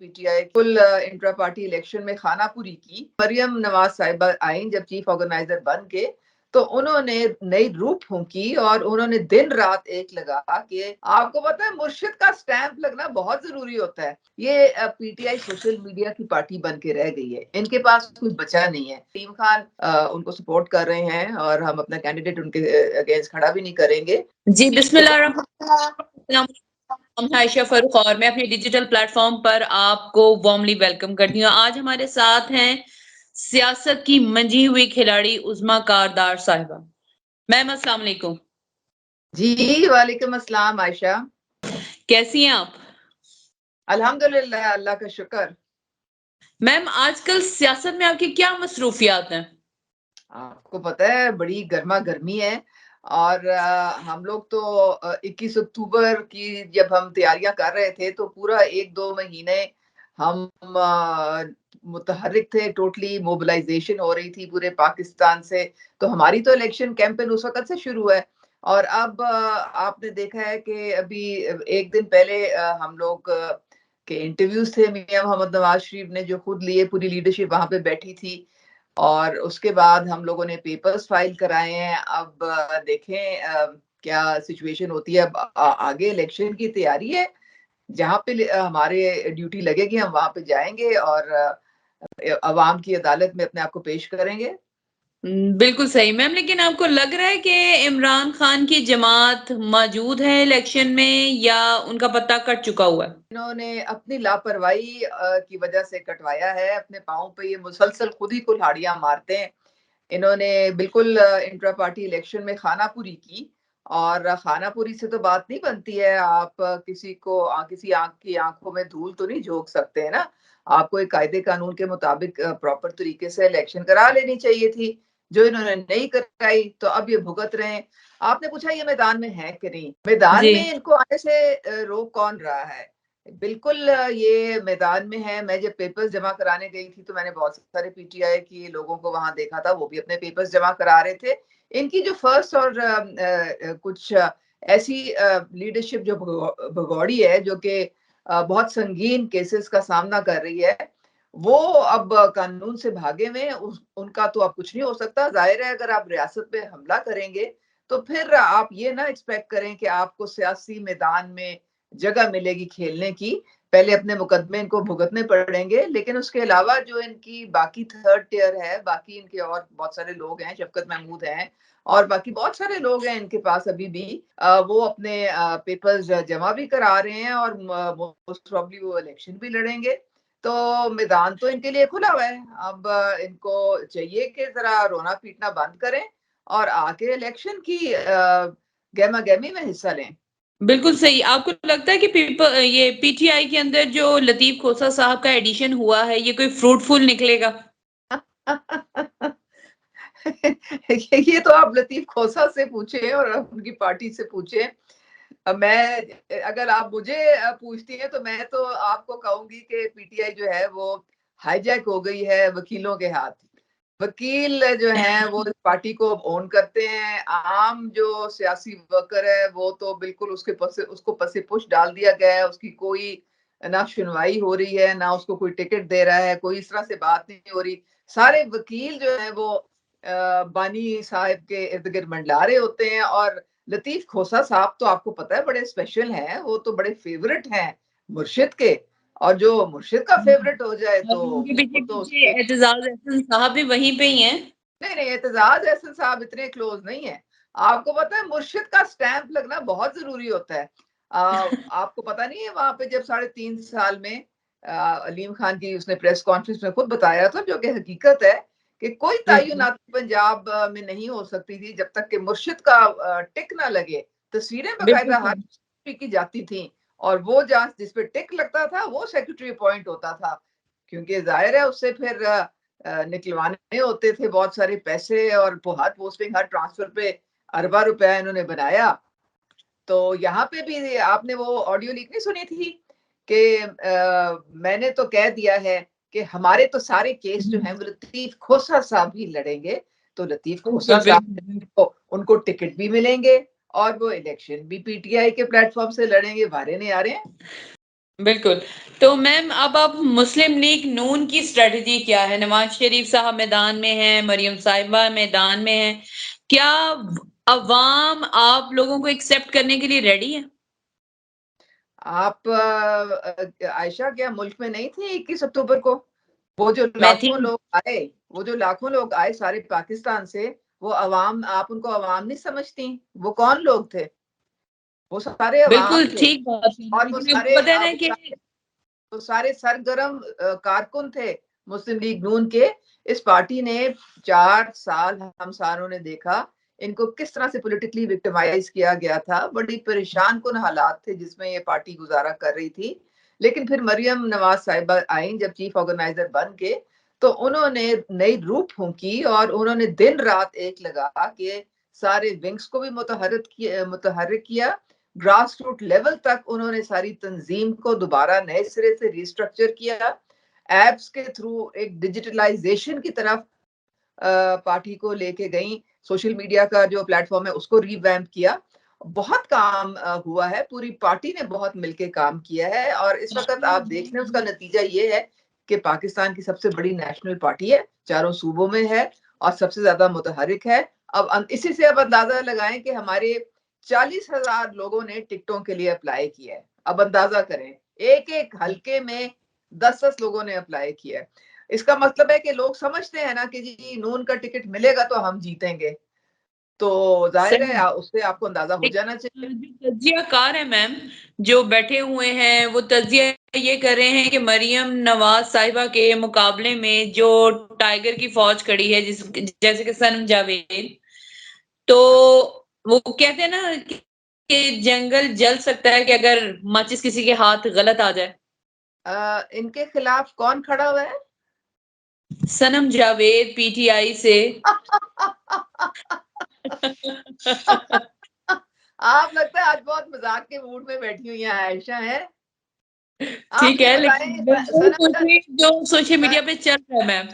PTI full intra party election में खानापुरी की। मरियम नवाज साहिबा आई जब चीफ ऑर्गेनाइजर बन के, तो उन्होंने नई रूप फूंकी और उन्होंने दिन रात एक लगा कि आपको पता है मुर्शिद का स्टैंप लगना बहुत जरूरी होता है। ये पीटीआई सोशल मीडिया की पार्टी बन के रह गई है, इनके पास कुछ बचा नहीं है। टीम खान उनको सपोर्ट कर रहे हैं और हम अपना कैंडिडेट उनके अगेंस्ट खड़ा भी नहीं करेंगे। जी, बिस्मिल्लाह। हम आयशा फरूक और मैं अपने डिजिटल प्लेटफॉर्म पर आपको वार्मली वेलकम करती हूँ। आज हमारे साथ हैं सियासत की मंझी हुई खिलाड़ी उज़्मा कारदार साहिबा। मैम अस्सलाम वालेकुम। जी वालेकुम अस्सलाम आयशा। कैसी हैं आप? अल्हम्दुलिल्लाह, अल्लाह का शुक्र। मैम आजकल सियासत में आपकी क्या मसरूफियात हैं? आपको पता है बड़ी गर्मा गर्मी है और हम लोग तो 21 अक्टूबर की जब हम तैयारियां कर रहे थे तो पूरा 1-2 महीने हम मुतहर्रिक थे, टोटली मोबिलाइजेशन हो रही थी पूरे पाकिस्तान से। तो हमारी तो इलेक्शन कैंपेन उस वक़्त से शुरू है और अब आपने देखा है कि अभी 1 दिन पहले हम लोग के इंटरव्यूज़ थे मियां मोहम्मद नवाज शरीफ ने जो खुद लिए, पूरी लीडरशिप वहाँ पे बैठी थी और उसके बाद हम लोगों ने पेपर्स फाइल कराए हैं। अब देखें क्या सिचुएशन होती है। अब आगे इलेक्शन की तैयारी है, जहाँ पे हमारे ड्यूटी लगेगी हम वहाँ पे जाएँगे और अवाम की अदालत में अपने आप को पेश करेंगे। बिल्कुल सही मैम, लेकिन आपको लग रहा है कि इमरान खान की जमात मौजूद है इलेक्शन में या उनका पत्ता कट चुका हुआ है? इन्होंने अपनी लापरवाही की वजह से कटवाया है, अपने पाँव पे ये मुसलसल खुद ही कुल्हाड़ियाँ मारते हैं। इन्होंने बिल्कुल इंट्रा पार्टी इलेक्शन में खानापुरी की और खानापुरी से तो बात नहीं बनती है। आप किसी को किसी आँख की आँखों में धूल तो नहीं झोंक सकते हैं ना। आपको एक कायदे कानून के मुताबिक प्रॉपर तरीके से इलेक्शन करा लेनी चाहिए थी, जो इन्होंने नहीं कराई, तो अब ये भुगत रहे हैं। आपने पूछा ये मैदान में है कि नहीं? मैदान जी। में इनको आने से रोक कौन रहा है? बिल्कुल ये मैदान में है। मैं जब पेपर्स जमा कराने गई थी तो मैंने बहुत सारे पीटीआई के लोगों को वहाँ देखा था, वो भी अपने पेपर्स जमा करा रहे थे। इनकी जो फर्स्ट और कुछ ऐसी लीडरशिप जो भगौड़ी है, जो कि बहुत संगीन केसेस का सामना कर रही है, वो अब कानून से भागे हुए हैं। उनका तो अब कुछ नहीं हो सकता। ज़ाहिर है अगर आप रियासत पे हमला करेंगे, तो फिर आप ये ना एक्सपेक्ट करें कि आपको सियासी मैदान में जगह मिलेगी खेलने की। पहले अपने मुकदमे इनको भुगतने पड़ेंगे, लेकिन उसके अलावा जो इनकी बाकी थर्ड टियर है, बाकी इनके और बहुत सारे लोग हैं, शफ़कत महमूद हैं और बाकी बहुत सारे लोग हैं इनके पास अभी भी। वो अपने पेपर्स जमा भी करा रहे हैं और मोस्ट प्रोबेबली वो इलेक्शन भी लड़ेंगे। तो मैदान तो इनके लिए खुला हुआ है। अब इनको चाहिए कि ज़रा रोना-पीटना बंद करें और आके इलेक्शन की गहमा-गहमी में हिस्सा लें। बिल्कुल सही। आपको लगता है कि ये पीटीआई के अंदर जो लतीफ़ खोसा साहब का एडिशन हुआ है, ये कोई फ्रूटफुल निकलेगा? ये तो आप लतीफ खोसा से पूछे और उनकी पार्टी से पूछे। मैं अगर आप मुझे पूछती हैं तो मैं तो आपको कहूँगी कि पीटीआई जो है वो हाईजैक हो गई है वकीलों के हाथ। वकील जो हैं वो इस पार्टी को ओन करते हैं। आम जो सियासी वर्कर है वो तो बिल्कुल उसको पसे पुश डाल दिया गया है। उसकी कोई ना सुनवाई हो रही है, ना उसको कोई टिकट दे रहा है, कोई इस तरह से बात नहीं हो रही। सारे वकील जो हैं वो बानी साहब के इर्द-गिर्द मंडला रहे होते हैं और लतीफ खोसा साहब तो आपको पता है बड़े स्पेशल हैं, वो तो बड़े फेवरेट हैं मुर्शिद के और जो मुर्शिद का फेवरेट हो जाए और तो उनके वो पीछे तो पीछे उसके एतजाज़ अहसन साहब भी वहीं पे ही हैं। नहीं, नहीं, एतजाज़ अहसन साहब इतने क्लोज़ नहीं है। आपको पता है मुर्शिद का स्टैंप लगना बहुत ज़रूरी होता है। आपको पता नहीं है वहाँ पे जब साढ़े 3 साल में अलीम खान की उसने प्रेस कॉन्फ्रेंस में खुद बताया था, जो कि हकीकत है, कि कोई जी, तय्युनाती पंजाब में नहीं हो सकती थी जब तक कि मुर्शिद का टिक ना लगे। तस्वीरें बिल्कुल बाकायदा हर सही। की जाती थीं और वो जहाँ जिस पे टिक लगता था, वो सेक्रेटरी अपॉइंट होता था। क्योंकि ज़ाहिर है उससे फिर निकलवाने होते थे बहुत सारे पैसे और हर पोस्टिंग, हर ट्रांसफर पे अरबा रुपया इन्होंने बनाया। तो यहाँ पे भी आपने वो ऑडियो लीक नहीं सुनी थी कि मैंने तो कह दिया है कि हमारे तो सारे केस जो हैं वो लतीफ खोसा साहब ही लड़ेंगे। तो लतीफ खोसा बिल्कुल, साहब बिल्कुल। को उनको टिकट भी मिलेंगे और वो इलेक्शन भी पीटीआई के प्लेटफॉर्म से लड़ेंगे, वारे नहीं आ रहे हैं। बिल्कुल। तो मैम अब आप मुस्लिम लीग नून की स्ट्रैटेजी क्या है? नवाज़ शरीफ साहब मैदान में हैं, मरियम साहिबा मैदान में हैं। क्या अवाम आप लोगों को एक्सेप्ट करने के लिए रेडी है? आप आयशा क्या मुल्क में नहीं थी 21 अक्टूबर को? वो जो मैं थी लाखों लोग आए, वो जो लाखों लोग आए सारे पाकिस्तान से, वो अवाम, आप उनको अवाम नहीं समझती? वो कौन लोग थे? वो सारे अवाम बिल्कुल थे। ठीक बात है, और वो लेकिन सारे आपको पता है ना कि वो सारे सरगर्म कारकुन थे मुस्लिम लीग नून के। इस पार्टी ने 4 साल, हम सारों ने देखा इनको किस तरह से पॉलिटिकली विक्टिमाइज किया गया था। बड़ी परेशान कुन हालात थे जिसमें ये पार्टी गुजारा कर रही थी। लेकिन फिर मरियम नवाज साहिबा आई जब चीफ ऑर्गेनाइजर बन के, तो उन्होंने नई रूप फूंकी और उन्होंने दिन रात एक लगा के सारे विंग्स को भी मुतहर्रिक किया। ग्रास रूट लेवल तक उन्होंने सारी तंजीम को दोबारा नए सिरे से रिस्ट्रक्चर किया। एप्स के थ्रू एक डिजिटलाइजेशन की तरफ पार्टी को लेके गई। सोशल मीडिया का जो प्लेटफॉर्म है उसको रिवैम्प किया। बहुत काम हुआ है, पूरी पार्टी ने बहुत मिलके काम किया है और इस वक्त आप देख लें उसका नतीजा ये है कि पाकिस्तान की सबसे बड़ी नेशनल पार्टी है, चारों सूबों में है और सबसे ज्यादा मुतहरिक है। अब इसी से अब अंदाजा लगाएं कि हमारे 40,000 लोगों ने टिकटों के लिए अप्लाई किया है। अब अंदाजा करें, एक एक हलके में 10-10 लोगों ने अप्लाई किया है। इसका मतलब है कि लोग समझते हैं ना कि जी नून का टिकट मिलेगा तो हम जीतेंगे। तो जाहिर सही है उससे आपको अंदाजा हो एक जाना चाहिए। जो तज्जियाकार है मैम, जो बैठे हुए हैं, वो तज्जिया ये कर रहे हैं कि मरियम नवाज साहिबा के मुकाबले में जो टाइगर की फौज खड़ी है, जैसे कि सनम जावेद, तो वो कहते हैं ना कि जंगल जल सकता है कि अगर माचिस किसी के हाथ गलत आ जाए। इनके खिलाफ कौन खड़ा हुआ है? सनम जावेद पीटीआई से। आप लगता है आज बहुत मजाक के मूड में बैठी हुई हैं आयशा है। आप ठीक ये है, बताएं लेकिन वो सनम पूछिए जो सोशल मीडिया पे चल रहा है मैम।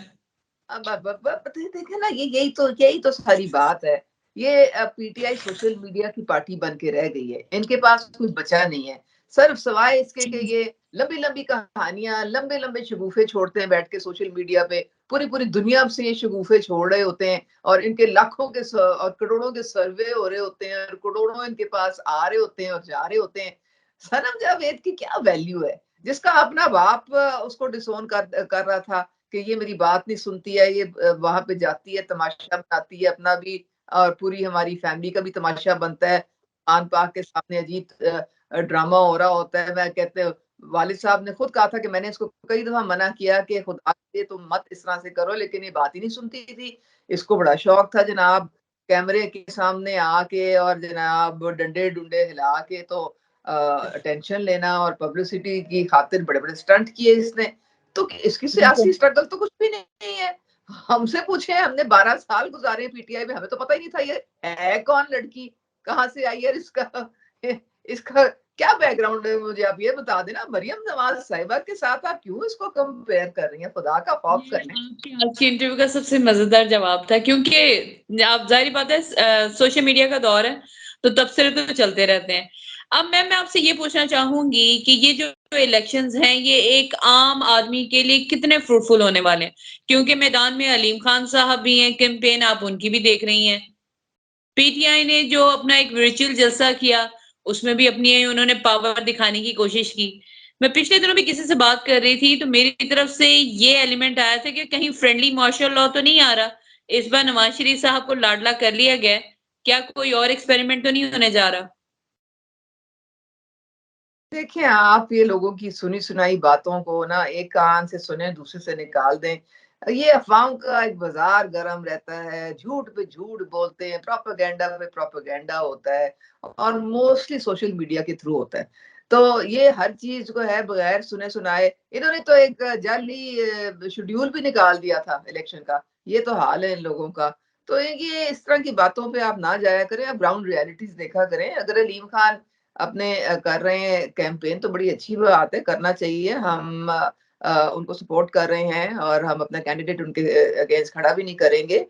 देखे ना, ये यही तो सारी बात है। ये पीटीआई सोशल मीडिया की पार्टी बन के रह गई है, इनके पास कुछ बचा नहीं है। सिर्फ सवाए इसके कि ये लंबी लंबी कहानियां, लंबे लंबे शगुफे छोड़ते हैं बैठ के सोशल मीडिया पे। पूरी पूरी दुनिया से ये शगुफे छोड़ रहे होते हैं और इनके लाखों के और करोड़ों के सर्वे हो रहे होते हैं और करोड़ों इनके पास आ रहे होते हैं और जा रहे होते हैं। सनम जावेद की क्या वैल्यू है? जिसका अपना बाप उसको डिसोन कर रहा था कि ये मेरी बात नहीं सुनती है, ये वहां पे जाती है, तमाशा बनाती है अपना भी और पूरी हमारी फैमिली का भी तमाशा बनता है। पान पाक के सामने अजीब ड्रामा हो रहा होता है। मैं कहते वालिद साहब ने खुद कहा था कि मैंने इसको कई दफा मना किया कि खुदा के तुम मत इस तरह से करो, लेकिन ये बात ही नहीं सुनती थी। इसको बड़ा शौक था जनाब कैमरे के सामने आके और जनाब डंडे डुंडे हिला के तो अटेंशन लेना और पब्लिसिटी की खातिर बड़े बड़े स्टंट किए इसने। तो इसकी सियासी बिल्कुल। स्ट्रगल तो कुछ भी नहीं है। हमसे पूछे, हमने 12 साल गुजारे पीटीआई में, हमें तो पता ही नहीं था ये है कौन लड़की, कहाँ से आई है, इसका इसका क्या बैकग्राउंड है। मुझे आप ये बता देना, मरियम नवाज साहिबा के साथ आप क्यों इसको कंपेयर कर रही हैं? खुदा का खौफ ये कर लें। आपके आज के इंटरव्यू का सबसे मजेदार जवाब था, क्योंकि आप जाहिर बात है सोशल मीडिया का दौर है, तो तबसरे तो चलते रहते हैं। अब मैं आपसे ये पूछना चाहूंगी कि ये जो इलेक्शंस हैं, ये एक आम आदमी के लिए कितने फ्रूटफुल होने वाले हैं? क्योंकि मैदान में अलीम खान साहब भी हैं, कैंपेन आप उनकी भी देख रही हैं। पीटीआई ने जो अपना एक वर्चुअल जलसा किया, उसमें भी अपनी उन्होंने पावर दिखाने की कोशिश की। मैं पिछले दिनों भी किसी से बात कर रही थी, तो मेरी तरफ से ये एलिमेंट आया था कि कहीं फ्रेंडली मार्शल लॉ तो नहीं आ रहा? इस बार नवाज शरीफ साहब को लाडला कर लिया गया है, क्या कोई और एक्सपेरिमेंट तो नहीं होने जा रहा? देखिए, आप ये लोगों की सुनी सुनाई बातों को ना एक कान से सुने दूसरे से निकाल दें। ये अफवाहों का एक बाजार गर्म रहता है, झूठ पे झूठ बोलते हैं, प्रोपेगेंडा पे प्रोपेगेंडा होता है और मोस्टली सोशल मीडिया के थ्रू होता है। तो ये हर चीज को है बगैर सुने सुनाए, इन्होंने तो एक जाली शेड्यूल भी निकाल दिया था इलेक्शन का। ये तो हाल है इन लोगों का। तो ये इस तरह की बातों पे आप ना जाया करें, आप ग्राउंड रियलिटीज देखा करें। अगर अलीम खान अपने कर रहे हैं कैंपेन तो बड़ी अच्छी बात है, करना चाहिए। हम उनको सपोर्ट कर रहे हैं और हम अपना कैंडिडेट उनके अगेंस्ट खड़ा भी नहीं करेंगे।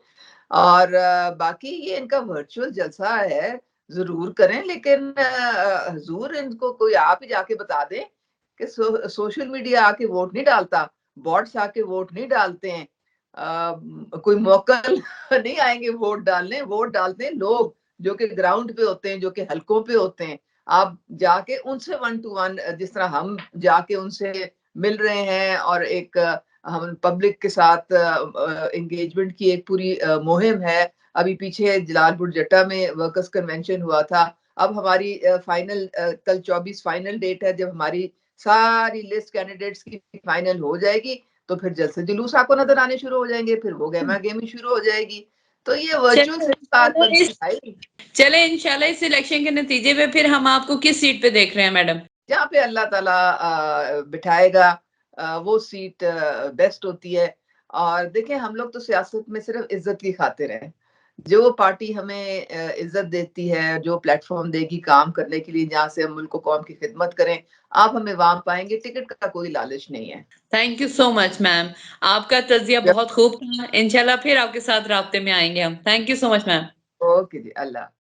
और बाकी ये इनका वर्चुअल जलसा है, ज़रूर करें, लेकिन हुज़ूर इनको कोई आप ही जाके बता दें कि सोशल मीडिया आके वोट नहीं डालता, बॉट्स आके वोट नहीं डालते हैं, कोई मोकल नहीं आएंगे वोट डालने, वोट डालते हैं लोग जो कि ग्राउंड पे होते हैं, जो कि हलकों पे होते हैं। आप जाके उनसे 1 टू 1 जिस तरह हम जाके उनसे मिल रहे हैं और एक हम पब्लिक के साथ एंगेजमेंट की एक पूरी मुहिम है। अभी पीछे जलालपुर जट्टा में वर्कर्स कन्वेंशन हुआ था। अब हमारी फाइनल कल 24 फाइनल डेट है, जब हमारी सारी लिस्ट कैंडिडेट्स की फाइनल हो जाएगी, तो फिर जल्द से जुलूस आपको नज़र आने शुरू हो जाएंगे, फिर वो गहमा-गहमी शुरू हो जाएगी। तो ये वर्चुअल से बात बनती भाई। चले इंशाल्लाह इस इलेक्शन के नतीजे पे फिर हम आपको किस सीट पे देख रहे हैं मैडम? जहाँ पे अल्लाह ताला बिठाएगा वो सीट बेस्ट होती है। और देखें, हम लोग तो सियासत में सिर्फ इज्जत की खातिर हैं। जो पार्टी हमें इज्जत देती है, जो प्लेटफॉर्म देगी काम करने के लिए, जहाँ से हम मुल्क कौम की खिदमत करें, आप हमें वहाँ पाएंगे। टिकट का कोई लालच नहीं है। Thank you so much ma'am. आपका तज़िया बहुत खूब था। इंशाल्लाह फिर आपके साथ राब्ते में आएँगे हम। Thank you so much ma'am. Okay ji, Allah